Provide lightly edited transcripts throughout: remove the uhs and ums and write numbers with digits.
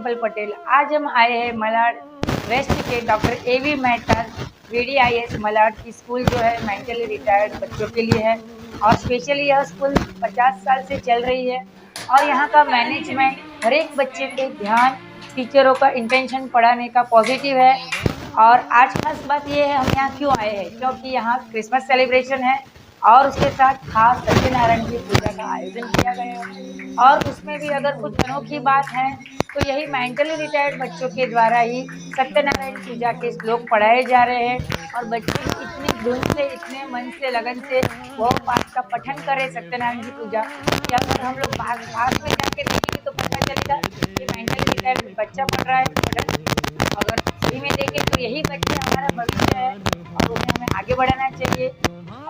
डिम्पल पटेल। आज हम आए हैं मलाड वेस्ट के डॉक्टर एवी मेहता VDIS मलाड की स्कूल जो है मेंटली रिटायर्ड बच्चों के लिए है और स्पेशली यह स्कूल 50 साल से चल रही है और यहाँ का मैनेजमेंट हर एक बच्चे पे ध्यान, टीचरों का इंटेंशन पढ़ाने का पॉजिटिव है। और आज खास बात ये है हम यहाँ क्यों आए हैं, क्योंकि यहाँ क्रिसमस सेलिब्रेशन है और उसके साथ खास सत्यनारायण की पूजा का आयोजन किया गया है। और उसमें भी अगर कुछ अनोखी बात है तो यही मेंटली रिटायर्ड बच्चों के द्वारा ही सत्यनारायण पूजा के श्लोक पढ़ाए जा रहे हैं और बच्चे इतनी धुन से, इतने मन से, लगन से वो पाठ का पठन करें सत्यनारायण की पूजा कि अगर हम लोग पास में जाके देखेंगे तो पता चलेगा कि मेंटली रिटायर्ड बच्चा पढ़ रहा है पठन। अगर सही में देखें तो यही बच्चे हमारा भविष्य है और उन्हें हमें आगे बढ़ाना चाहिए।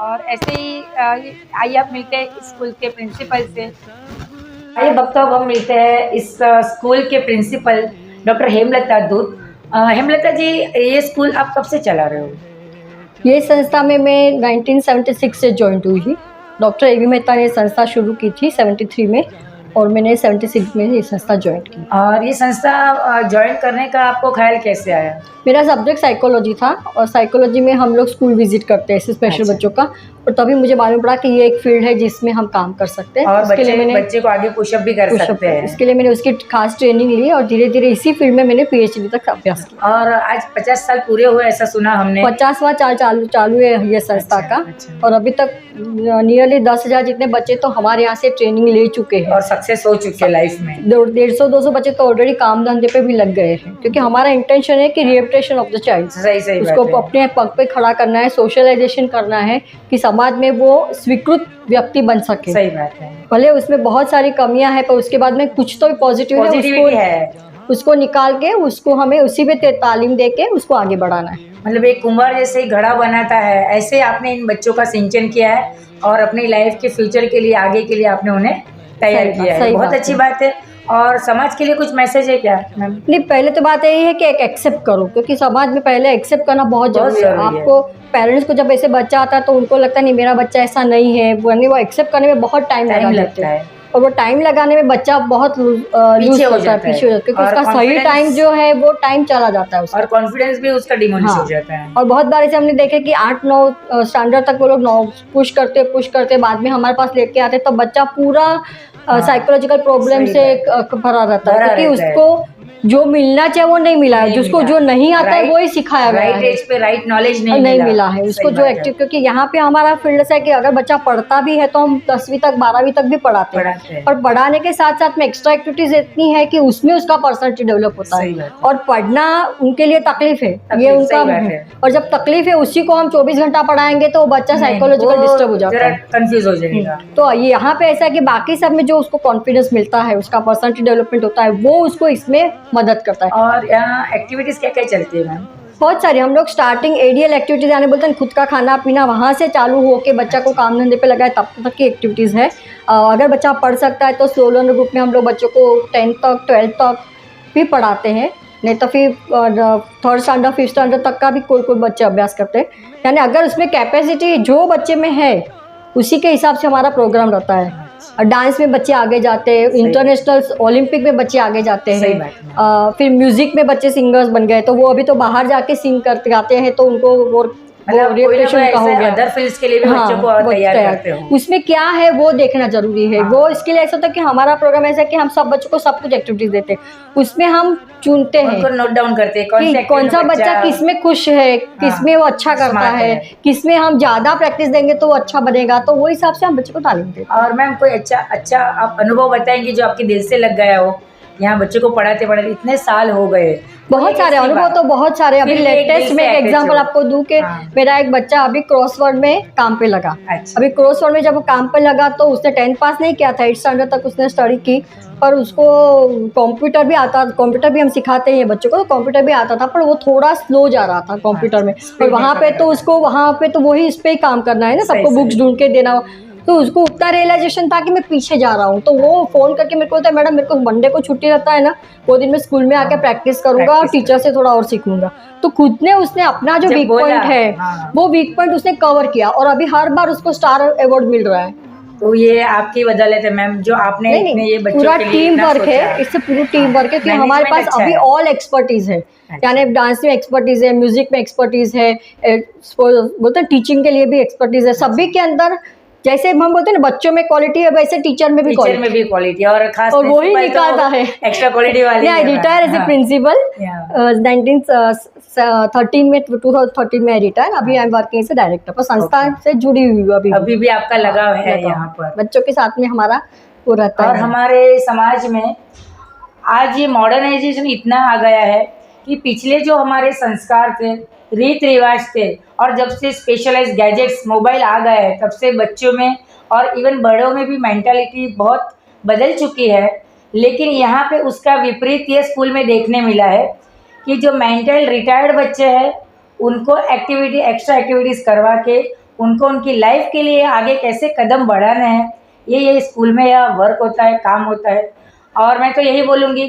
और ऐसे ही आइए आप मिलते हैं इस स्कूल के प्रिंसिपल से। आइए वक्त अब हम मिलते हैं इस स्कूल के प्रिंसिपल डॉक्टर हेमलता दूत। हेमलता जी, ये स्कूल आप कब से चला रहे हो? ये संस्था में मैं 1976 से ज्वाइन हुई थी। डॉक्टर एवी मेहता ने संस्था शुरू की थी 73 में और मैंने 76 में ये संस्था ज्वाइन की। और ये संस्था ज्वाइन करने का आपको ख्याल कैसे आया? मेरा सब्जेक्ट साइकोलॉजी था और साइकोलॉजी में हम लोग स्कूल विजिट करते हैं ऐसे स्पेशल बच्चों का, और तभी मुझे मालूम पड़ा कि ये एक फील्ड है जिसमें हम काम कर सकते हैं और बच्चे को आगे पुशअप भी कर सकते हैं। इसके लिए मैंने उसकी खास ट्रेनिंग ली और धीरे धीरे इसी फील्ड में मैंने PhD तक अभ्यास किया। और आज 50 साल पूरे हुए ऐसा सुना हमने। 50वां चालू है ये संस्था का। और अभी तक नियरली 10,000 जितने बच्चे तो हमारे यहाँ से ट्रेनिंग ले चुके हैं और सक्सेस हो चुके हैं लाइफ में। 150-200 बच्चे तो ऑलरेडी काम धंधे पे भी लग गए हैं, क्योंकि हमारा इंटेंशन है कि रिहेबिलिटेशन ऑफ द चाइल्ड, सही उसको अपने पग पे खड़ा करना है, सोशलाइजेशन करना है कि समाज में वो स्वीकृत व्यक्ति बन सके। सही बात है। भले उसमें बहुत सारी कमियां हैं पर उसके बाद में कुछ तो पॉजिटिव है, उसको निकाल के उसको हमें उसी पे तालीम दे के उसको आगे बढ़ाना है। मतलब एक कुंभार जैसे ही घड़ा बनाता है, ऐसे आपने इन बच्चों का सिंचन किया है और अपनी लाइफ के फ्यूचर के लिए, आगे के लिए आपने उन्हें तैयार किया है। बहुत अच्छी बात है। और समाज के लिए कुछ मैसेज है क्या मैम? नहीं, पहले तो बात यही है कि एक्सेप्ट करो, क्योंकि समाज में पहले एक्सेप्ट करना बहुत जरूरी है। आपको पेरेंट्स को जब ऐसे बच्चा आता है तो उनको लगता है नहीं मेरा बच्चा ऐसा नहीं है, वो एक्सेप्ट करने में बहुत टाइम लगता है और वो टाइम लगाने में बच्चा बहुत लूज होता है, पीछे हो जाता है, क्योंकि उसका सही टाइम जो है वो टाइम चला जाता है उसका, और कॉन्फिडेंस भी उसका डिमोनिश हो जाता है। और बहुत बार ऐसे हमने देखे कि 8-9 स्टैंडर्ड तक वो लोग पुश करते बाद में हमारे पास लेके आते तब बच्चा पूरा साइकोलॉजिकल प्रॉब्लम से भरा रहता है, क्योंकि उसको जो मिलना चाहिए वो नहीं मिला है, जिसको जो नहीं आता है वो ही सिखाया गया है, राइट एज पे राइट नॉलेज नहीं मिला है उसको जो एक्टिव। क्योंकि यहाँ पे हमारा फील्ड है कि अगर बच्चा पढ़ता भी है तो हम 10वीं तक 12वीं तक भी पढ़ाते हैं, और पढ़ाने के साथ साथ में एक्स्ट्रा एक्टिविटीज इतनी है कि उसमें उसका पर्सनैलिटी डेवलप होता है। और पढ़ना उनके लिए तकलीफ है, ये उनका है, और जब तकलीफ है उसी को हम 24 घंटा पढ़ाएंगे तो बच्चा साइकोलॉजिकल डिस्टर्ब हो जाता है, कंफ्यूज हो जाएगा। तो यहाँ पे ऐसा है कि बाकी सब में जो उसको कॉन्फिडेंस मिलता है, उसका पर्सनैलिटी डेवलपमेंट होता है, वो उसको इसमें मदद करता है। और यहाँ एक्टिविटीज क्या क्या चलती है मैम? बहुत सारी हम लोग स्टार्टिंग ADL एक्टिविटीज यानी बोलते हैं खुद का खाना पीना, वहाँ से चालू होके बच्चा को काम धंधे पे लगाए तब तक की एक्टिविटीज़ है। अगर बच्चा पढ़ सकता है तो स्लो लर्नर ग्रुप में हम लोग बच्चों को 10th तक 12th तक भी पढ़ाते हैं, नहीं तो फिर 3rd स्टैंडर्ड 5th स्टैंडर्ड तक का भी कोई बच्चे अभ्यास करते हैं। यानी अगर उसमें कैपेसिटी जो बच्चे में है उसी के हिसाब से हमारा प्रोग्राम रहता है। डांस में बच्चे आगे जाते हैं, इंटरनेशनल ओलंपिक में बच्चे आगे जाते हैं, फिर म्यूजिक में बच्चे सिंगर्स बन गए तो वो अभी तो बाहर जाके सिंग करते गाते हैं, तो उनको वो रेपुटेशन का हो गया। अदर फील्ड्स के लिए भी बच्चों को तैयार करते हो। उसमें क्या है वो देखना जरूरी है। वो इसके लिए ऐसा होता है कि हमारा प्रोग्राम ऐसा है कि हम सब बच्चों को सब कुछ एक्टिविटीज देते हैं, उसमें हम चुनते हैं, उनको नोट डाउन करते हैं कि कौन सा बच्चा किसमें खुश है, किसमें वो अच्छा करता है, किसमें हम ज्यादा प्रैक्टिस देंगे तो वो अच्छा बनेगा, तो वो हिसाब से हम बच्चे को तालीम देते हैं। और मैम कोई अच्छा आप अनुभव बताएंगे जो आपके दिल से लग गया हो? यहाँ बच्चों को पढ़ाते इतने साल हो गए, बहुत सारे अनुभव तो बहुत सारे। अभी लेटेस्ट में एक एग्जांपल आपको दूं कि मेरा एक बच्चा अभी क्रॉसवर्ड में काम पे लगा। अभी क्रॉसवर्ड में जब वो काम पे लगा तो उसने 10th पास नहीं किया था, 8th स्टैंडर्ड तक उसने स्टडी की, पर उसको कंप्यूटर भी आता, कंप्यूटर भी हम सिखाते हैं बच्चों को, तो कंप्यूटर भी आता था, पर वो थोड़ा स्लो जा रहा था कंप्यूटर में, और वहाँ पे तो उसको वहाँ पे तो वही इस पे ही काम करना है ना, सबको बुक्स ढूंढ के देना, तो उसको उतना रियलाइजेशन था कि मैं पीछे जा रहा हूँ। तो वो फोन करके मेरे को बोलता है मैडम मेरे को मंडे को छुट्टी रहता है ना, वो दिन मैं स्कूल में आके प्रैक्टिस करूंगा और टीचर से थोड़ा और सीखूंगा। तो खुद ने उसने अपना जो वीक पॉइंट है वो वीक पॉइंट उसने कवर किया और अभी हर बार उसको स्टार अवार्ड मिल रहा है। तो ये आपकी बदौलत है मैम, जो आपने नहीं इतने ये नहीं, बच्चों पूरा के लिए टीम इतना वर्क है, सोचा। इससे पूरी टीम वर्क है कि मैनेजमेंट हमारे पास अच्छा अभी है। ऑल एक्सपर्टीज है, अच्छा। यानी डांस में एक्सपर्टीज है, म्यूजिक में एक्सपर्टीज है, बोलते हैं टीचिंग के लिए भी एक्सपर्टीज है, सभी के अंदर जैसे हम बोलते हैं ना बच्चों में क्वालिटी है वैसे टीचर में भी टीचर में क्वालिटी, भी क्वालिटी, और खास और वही प्रिंसिपल निकालता है। तो एक्स्ट्रा क्वालिटी वाली नहीं, आई है मैम। रिटायर एज ए हाँ। Principal Yeah. 1913 में 2013 में रिटायर, अभी I am working as a director, पर संस्थान से जुड़ी हुई हूँ अभी अभी भी आपका लगाव है लगाव। यहाँ पर। बच्चों के साथ में हमारा वो रहता और है। हमारे समाज में आज ये मॉडर्नाइजेशन इतना आ गया है कि पिछले जो हमारे संस्कार थे, रीत रिवाज थे, और जब से स्पेशलाइज गैजेट्स मोबाइल आ गए हैं तब से बच्चों में और इवन बड़ों में भी मेंटालिटी बहुत बदल चुकी है। लेकिन यहाँ पे उसका विपरीत ये स्कूल में देखने मिला है कि जो मेंटल रिटायर्ड बच्चे हैं उनको एक्टिविटी एक्स्ट्रा एक्टिविटीज़ करवा के उनको उनकी लाइफ के लिए आगे कैसे कदम बढ़ाना है, ये स्कूल में यह वर्क होता है, काम होता है। और मैं तो यही बोलूँगी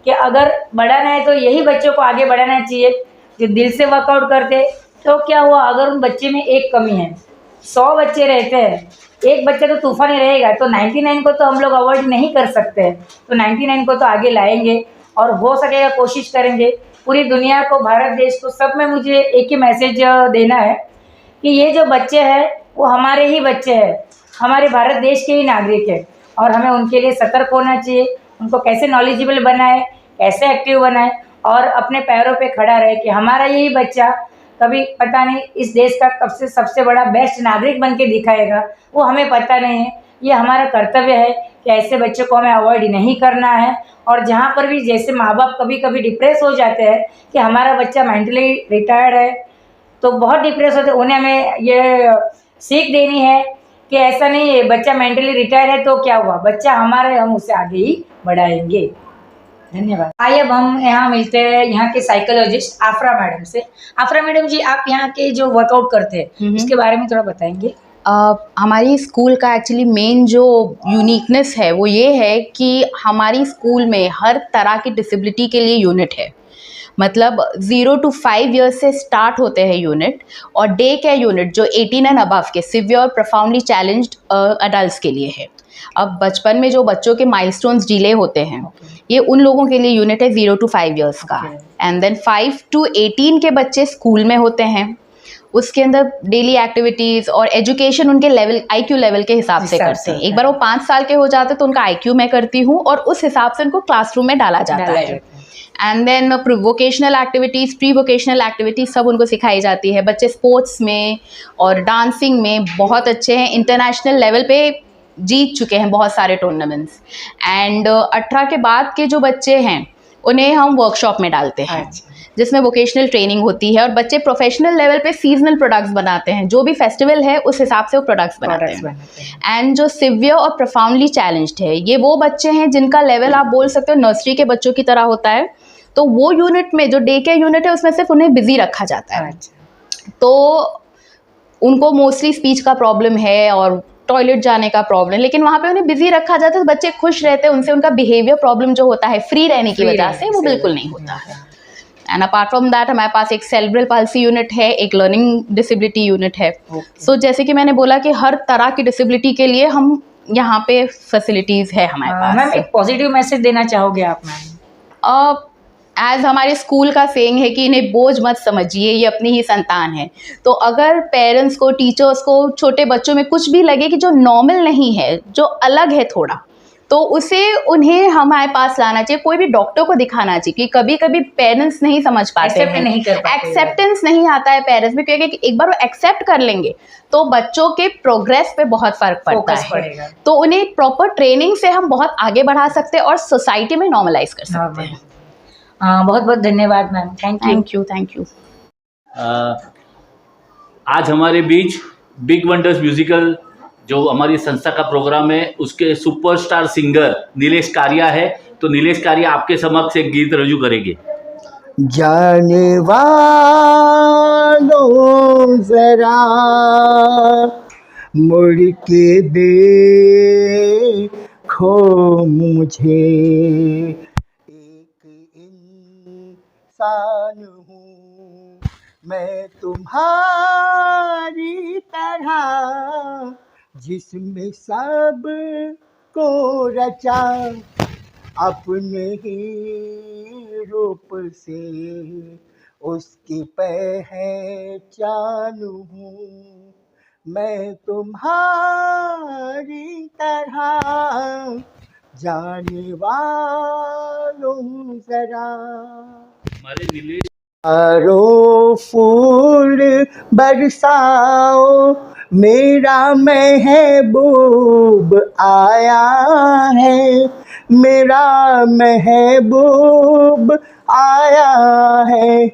कि अगर बढ़ाना है तो यही बच्चों को आगे बढ़ाना चाहिए जो दिल से वर्कआउट करते। तो क्या हुआ, अगर उन बच्चे में एक कमी है, 100 बच्चे रहते हैं, एक बच्चा तो तूफानी रहेगा, तो 99 को तो हम लोग अवॉइड नहीं कर सकते हैं, तो 99 को तो आगे लाएंगे और हो सकेगा कोशिश करेंगे पूरी दुनिया को, भारत देश को, सब में मुझे एक ही मैसेज देना है कि ये जो बच्चे हैं वो हमारे ही बच्चे हैं, हमारे भारत देश के ही नागरिक हैं, और हमें उनके लिए सतर्क होना चाहिए। उनको कैसे नॉलेजेबल बनाए, कैसे एक्टिव बनाए और अपने पैरों पे खड़ा रहे कि हमारा यही बच्चा कभी पता नहीं इस देश का कब से सबसे बड़ा बेस्ट नागरिक बन के दिखाएगा, वो हमें पता नहीं है। ये हमारा कर्तव्य है कि ऐसे बच्चों को हमें अवॉइड नहीं करना है। और जहाँ पर भी जैसे माँ बाप कभी कभी डिप्रेस हो जाते हैं कि हमारा बच्चा मेंटली रिटायर्ड है, तो बहुत डिप्रेस होते, उन्हें हमें ये सीख देनी है कि ऐसा नहीं है, बच्चा मेंटली रिटायर है तो क्या हुआ, बच्चा हमारा है, हम उसे आगे ही बढ़ाएंगे। धन्यवाद। आइए अब हम यहाँ मिलते हैं यहाँ के साइकोलॉजिस्ट आफरा मैडम से। आफरा मैडम जी, आप यहाँ के जो वर्कआउट करते हैं उसके बारे में थोड़ा बताएंगे। हमारी स्कूल का एक्चुअली मेन जो यूनिकनेस है वो ये है कि हमारी स्कूल में हर तरह की डिसेबिलिटी के लिए यूनिट है। मतलब 0 to 5 ईयर्स से स्टार्ट होते हैं यूनिट, और डे केयर यूनिट जो 18 एंड अबव के सिवियर प्रोफाउंडली चैलेंज्ड अडल्ट्स के लिए है। अब बचपन में जो बच्चों के माइलस्टोन्स डिले होते हैं, ये उन लोगों के लिए यूनिट है 0 to 5 ईयर्स का। एंड देन 5 to 18 के बच्चे स्कूल में होते हैं, उसके अंदर डेली एक्टिविटीज़ और एजुकेशन उनके लेवल IQ लेवल के हिसाब से करते हैं। एक बार वो 5 साल के हो जाते हैं तो उनका IQ मैं करती हूँ और उस हिसाब से उनको क्लासरूम में डाला जाता है। And then vocational activities, pre vocational activities सब उनको सिखाई जाती है। बच्चे स्पोर्ट्स में और डांसिंग में बहुत अच्छे हैं, इंटरनेशनल लेवल पे जीत चुके हैं बहुत सारे टूर्नामेंट्स। एंड 18 के बाद के जो बच्चे हैं उन्हें हम वर्कशॉप में डालते हैं जिसमें वोकेशनल ट्रेनिंग होती है, और बच्चे प्रोफेशनल लेवल पे सीजनल प्रोडक्ट्स बनाते हैं, जो भी फेस्टिवल है उस हिसाब से वो प्रोडक्ट्स बनाते हैं। एंड जो सिवियर और प्रोफाउंडली चैलेंज्ड है, ये वो बच्चे हैं जिनका लेवल आप बोल सकते हो नर्सरी के बच्चों की तरह होता है। तो वो यूनिट में जो डे केयर यूनिट है उसमें सिर्फ उन्हें बिजी रखा जाता है। तो उनको मोस्टली स्पीच का प्रॉब्लम है और टॉयलेट जाने का प्रॉब्लम, लेकिन वहाँ पे उन्हें बिजी रखा जाता है तो बच्चे खुश रहते हैं, उनसे उनका बिहेवियर प्रॉब्लम जो होता है फ्री रहने की वजह से वो बिल्कुल नहीं होता है। एंड अपार्ट फ्रॉम दैट हमारे पास एक सेरेब्रल पाल्सी यूनिट है, एक लर्निंग डिसेबिलिटी यूनिट है। सो जैसे कि मैंने बोला कि हर तरह की डिसेबिलिटी के लिए हम यहाँ पे फैसिलिटीज़ है हमारे पास। मैम, एक पॉजिटिव मैसेज देना चाहोगे आप मैम? एज हमारे स्कूल का सेइंग है कि इन्हें बोझ मत समझिए, ये अपनी ही संतान है। तो अगर पेरेंट्स को, टीचर्स को छोटे बच्चों में कुछ भी लगे कि जो नॉर्मल नहीं है, जो अलग है थोड़ा, तो उसे उन्हें हमारे पास लाना चाहिए, कोई भी डॉक्टर को दिखाना चाहिए। कि कभी कभी पेरेंट्स नहीं समझ पाते हैं, नहीं कर पाते, एक्सेप्टेंस नहीं आता है पेरेंट्स में, क्योंकि एक बार वो एक्सेप्ट कर लेंगे तो बच्चों के प्रोग्रेस पे बहुत फर्क पड़ता है। तो उन्हें प्रॉपर ट्रेनिंग से हम बहुत आगे बढ़ा सकते हैं और सोसाइटी में नॉर्मलाइज कर सकते हैं। बहुत बहुत धन्यवाद मैम। Thank you. आज हमारे बीच बिग वंडर्स म्यूजिकल जो हमारी संस्था का प्रोग्राम है उसके सुपरस्टार सिंगर नीलेश कारिया है। तो नीलेश कारिया आपके समक्ष एक गीत रजू करेंगे। जाने वालों जरा मुड़ के देखो मुझे, इंसान हूँ मैं तुम्हारी तरह, जिसमें सब को रचा अपने ही रूप से, उसकी पहचान हूँ मैं तुम्हारी तरह, जाने वालों जरा। हमारे नीलेश चारों फूल बरसाओ, मेरा महबूब आया है, मेरा महबूब आया है।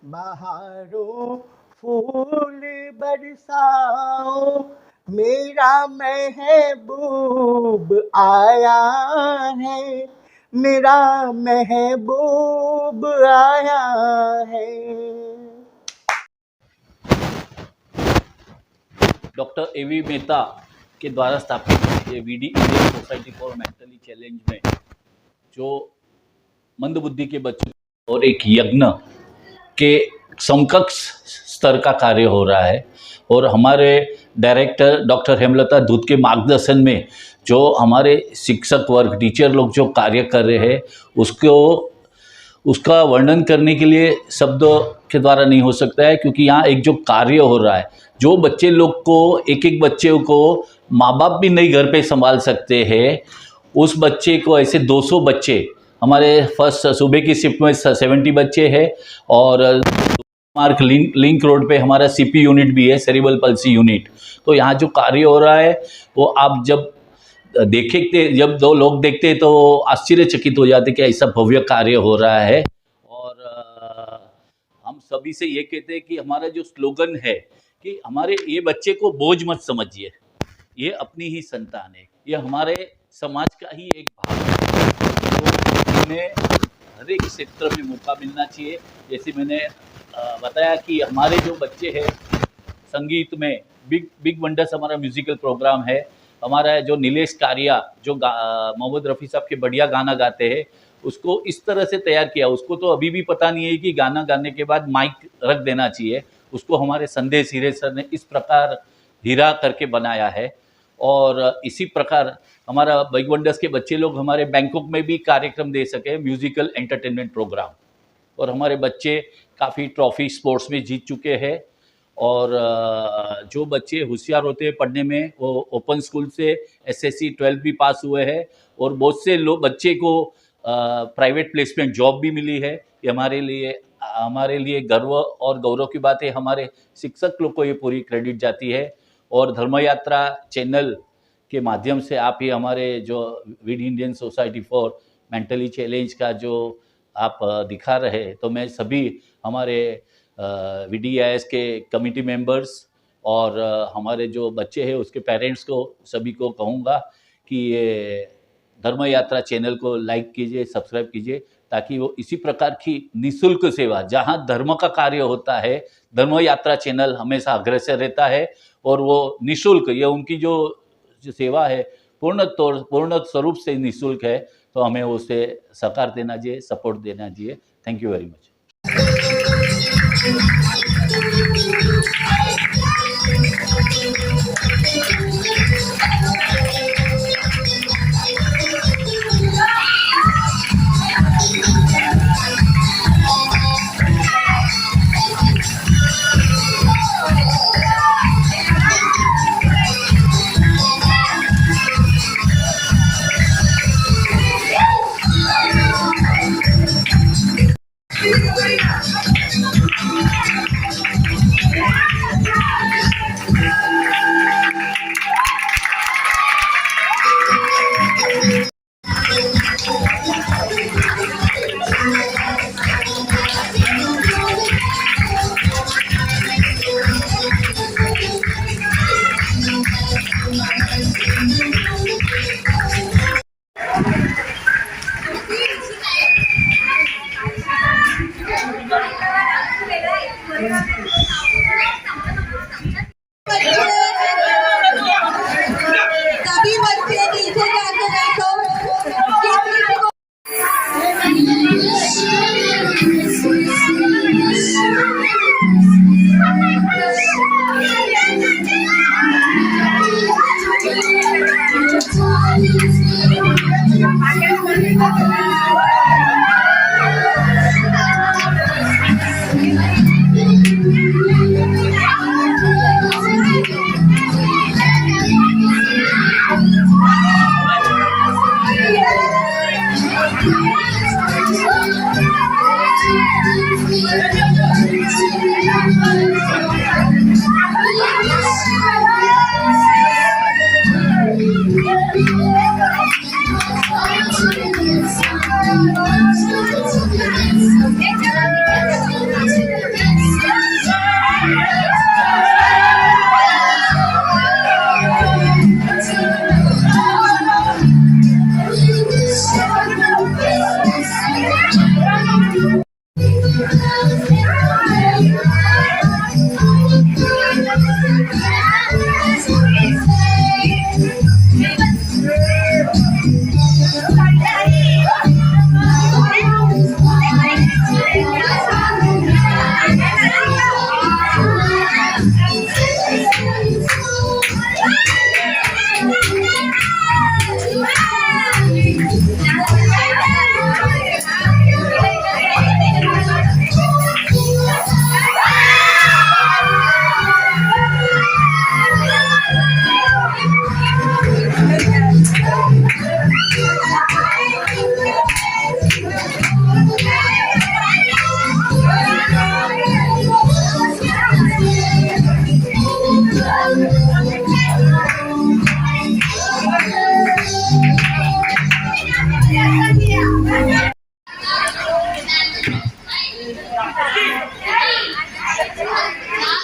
बहारों फूल बरसाओ, मेरा महबूब आया है, मेरा महबूब आया है। डॉक्टर एवी मेहता के द्वारा स्थापित ये VD Indian society for mentally challenge में जो मंदबुद्धि के बच्चों और एक यज्ञ के समकक्ष स्तर का कार्य हो रहा है, और हमारे डायरेक्टर डॉक्टर हेमलता दूत के मार्गदर्शन में जो हमारे शिक्षक वर्ग टीचर लोग जो कार्य कर रहे हैं उसका वर्णन करने के लिए शब्दों के द्वारा नहीं हो सकता है, क्योंकि यहाँ एक जो कार्य हो रहा है, जो बच्चे लोग को एक एक बच्चे को माँ बाप भी नहीं घर पे संभाल सकते हैं, उस बच्चे को ऐसे 200 बच्चे हमारे फर्स्ट सुबह की शिफ्ट में 70 बच्चे हैं, और मार्क लिंक रोड पे हमारा सीपी यूनिट भी है, सेरिब्रल पल्सी यूनिट। तो यहाँ जो कार्य हो रहा है वो आप जब जब 2 लोग देखते हैं तो आश्चर्यचकित हो जाते कि ऐसा भव्य कार्य हो रहा है। और हम सभी से ये कहते हैं कि हमारा जो स्लोगन है कि हमारे ये बच्चे को बोझ मत समझिए, ये अपनी ही संतान है, ये हमारे समाज का ही एक भाग है, तो इन्हें हर एक क्षेत्र में मौका मिलना चाहिए। जैसे मैंने बताया कि हमारे जो बच्चे हैं संगीत में बिग वंडर्स हमारा म्यूजिकल प्रोग्राम है, हमारा जो नीलेश कारिया जो मोहम्मद रफ़ी साहब के बढ़िया गाना गाते हैं, उसको इस तरह से तैयार किया, उसको तो अभी भी पता नहीं है कि गाना गाने के बाद माइक रख देना चाहिए, उसको हमारे संदेश हीरे सर ने इस प्रकार हीरा करके बनाया है। और इसी प्रकार हमारा बिग वंडर्स के बच्चे लोग हमारे बैंकॉक में भी कार्यक्रम दे सके, म्यूजिकल एंटरटेनमेंट प्रोग्राम, और हमारे बच्चे काफ़ी ट्रॉफी स्पोर्ट्स में जीत चुके हैं। और जो बच्चे होशियार होते हैं पढ़ने में, वो ओपन स्कूल से एसएससी 12 भी पास हुए हैं, और बहुत से लोग बच्चे को प्राइवेट प्लेसमेंट जॉब भी मिली है। ये हमारे लिए गर्व और गौरव की बात है। हमारे शिक्षक लोग को ये पूरी क्रेडिट जाती है। और धर्म यात्रा चैनल के माध्यम से आप ये हमारे जो VD Indian society for mentally challenge का जो आप दिखा रहे हैं, तो मैं सभी हमारे VDIS के कमिटी मेंबर्स और हमारे जो बच्चे हैं उसके पेरेंट्स को सभी को कहूँगा कि ये धर्म यात्रा चैनल को लाइक कीजिए, सब्सक्राइब कीजिए, ताकि वो इसी प्रकार की निःशुल्क सेवा, जहाँ धर्म का कार्य होता है, धर्म यात्रा चैनल हमेशा अग्रसर रहता है, और वो निःशुल्क, ये उनकी जो सेवा है पूर्ण स्वरूप से निःशुल्क है। तो हमें उसे सहकार देना चाहिए, सपोर्ट देना चाहिए। Thank you very much.